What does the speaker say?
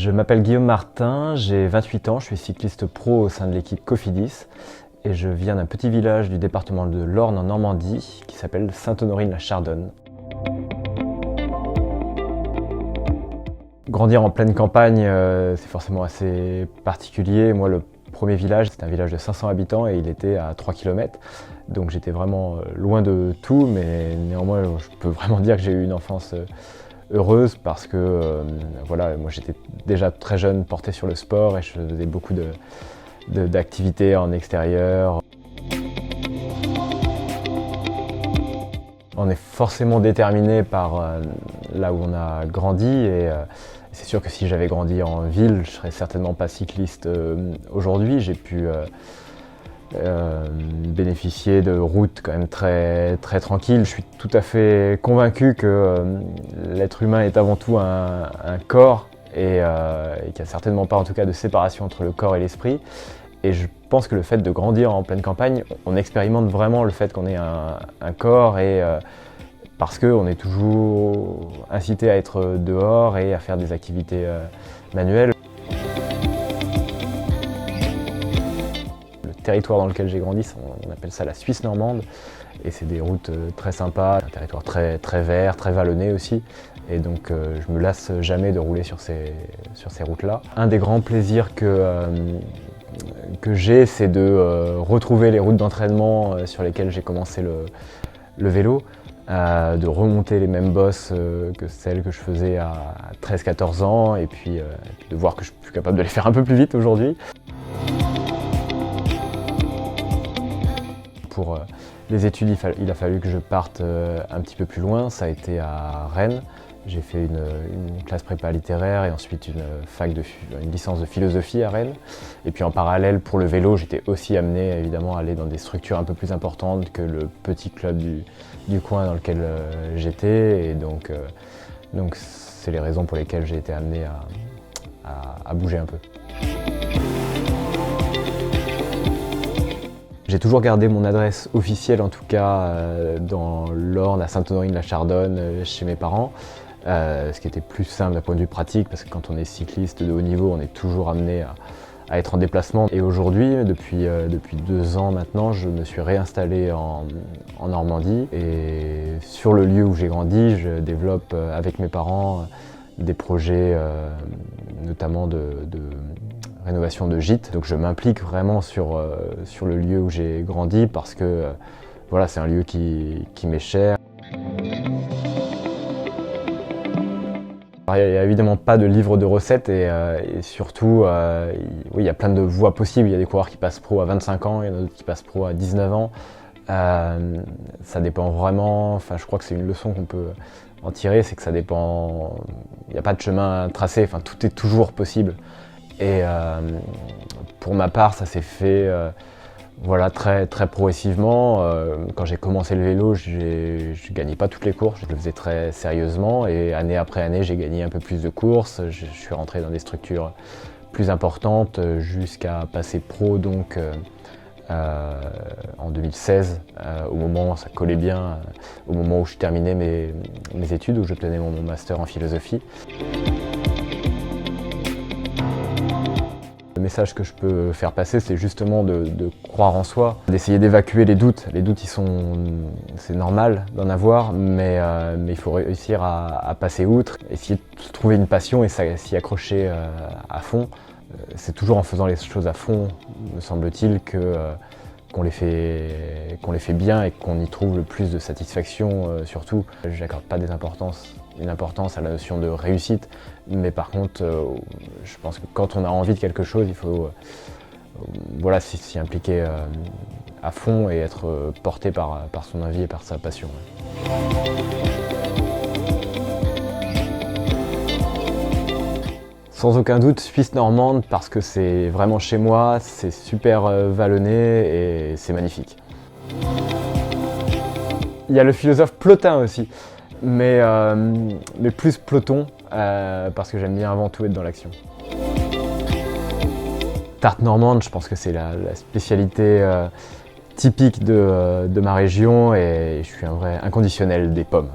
Je m'appelle Guillaume Martin, j'ai 28 ans, je suis cycliste pro au sein de l'équipe Cofidis et je viens d'un petit village du département de l'Orne en Normandie qui s'appelle Sainte-Honorine-la-Chardonne. Grandir en pleine campagne, c'est forcément assez particulier. Moi, le premier village, c'était un village de 500 habitants et il était à 3 km. Donc j'étais vraiment loin de tout, mais néanmoins, je peux vraiment dire que j'ai eu une enfance heureuse parce que voilà, moi j'étais déjà très jeune porté sur le sport et je faisais beaucoup d'activités en extérieur. On est forcément déterminé par là où on a grandi et c'est sûr que si j'avais grandi en ville, je serais certainement pas cycliste aujourd'hui. J'ai pu bénéficier de routes quand même très tranquilles. Je suis tout à fait convaincu que l'être humain est avant tout un corps et qu'il n'y a certainement pas en tout cas de séparation entre le corps et l'esprit. Et je pense que le fait de grandir en pleine campagne, on expérimente vraiment le fait qu'on ait un corps et parce qu'on est toujours incité à être dehors et à faire des activités manuelles. Le territoire dans lequel j'ai grandi, on appelle ça la Suisse normande et c'est des routes très sympas, un territoire très vert, très vallonné aussi. Et donc je me lasse jamais de rouler sur ces routes-là. Un des grands plaisirs que j'ai, c'est de retrouver les routes d'entraînement sur lesquelles j'ai commencé le vélo, de remonter les mêmes bosses que celles que je faisais à 13-14 ans et puis de voir que je suis capable de les faire un peu plus vite aujourd'hui. Pour les études, il a fallu que je parte un petit peu plus loin, ça a été à Rennes. J'ai fait une classe prépa littéraire et ensuite une licence de philosophie à Rennes. Et puis en parallèle, pour le vélo, j'étais aussi amené évidemment à aller dans des structures un peu plus importantes que le petit club du coin dans lequel j'étais. Et donc c'est les raisons pour lesquelles j'ai été amené à bouger un peu. J'ai toujours gardé mon adresse officielle, en tout cas dans l'Orne, à Sainte-Honorine-la-Chardonne, chez mes parents. Ce qui était plus simple d'un point de vue pratique, parce que quand on est cycliste de haut niveau, on est toujours amené à être en déplacement. Et aujourd'hui, depuis 2 ans maintenant, je me suis réinstallé en Normandie. Et sur le lieu où j'ai grandi, je développe avec mes parents des projets, notamment de rénovation de gîtes. Donc je m'implique vraiment sur le lieu où j'ai grandi parce que voilà, c'est un lieu qui m'est cher. Il n'y a évidemment pas de livre de recettes et surtout, oui, il y a plein de voies possibles. Il y a des coureurs qui passent pro à 25 ans, il y en a d'autres qui passent pro à 19 ans. Ça dépend vraiment, enfin je crois que c'est une leçon qu'on peut en tirer, c'est que ça dépend, il n'y a pas de chemin tracé, enfin tout est toujours possible. Et pour ma part, ça s'est fait voilà, très progressivement. Quand j'ai commencé le vélo, je ne gagnais pas toutes les courses, je le faisais très sérieusement et année après année, j'ai gagné un peu plus de courses. Je suis rentré dans des structures plus importantes jusqu'à passer pro donc en 2016, au moment, ça collait bien, au moment où je terminais mes études, où j'obtenais mon master en philosophie. Le message que je peux faire passer, c'est justement de croire en soi, d'essayer d'évacuer les doutes. Les doutes, c'est normal d'en avoir, mais il faut réussir à passer outre, essayer de trouver une passion et s'y accrocher à fond. C'est toujours en faisant les choses à fond, me semble-t-il, qu'on les fait bien et qu'on y trouve le plus de satisfaction surtout. Je n'accorde pas une importance à la notion de réussite, mais par contre, je pense que quand on a envie de quelque chose, il faut voilà, s'y impliquer à fond et être porté par son envie et par sa passion. Sans aucun doute, Suisse normande, parce que c'est vraiment chez moi, c'est super vallonné et c'est magnifique. Il y a le philosophe Plotin aussi, mais plus peloton, parce que j'aime bien avant tout être dans l'action. Tarte normande, je pense que c'est la spécialité typique de ma région et je suis un vrai inconditionnel des pommes.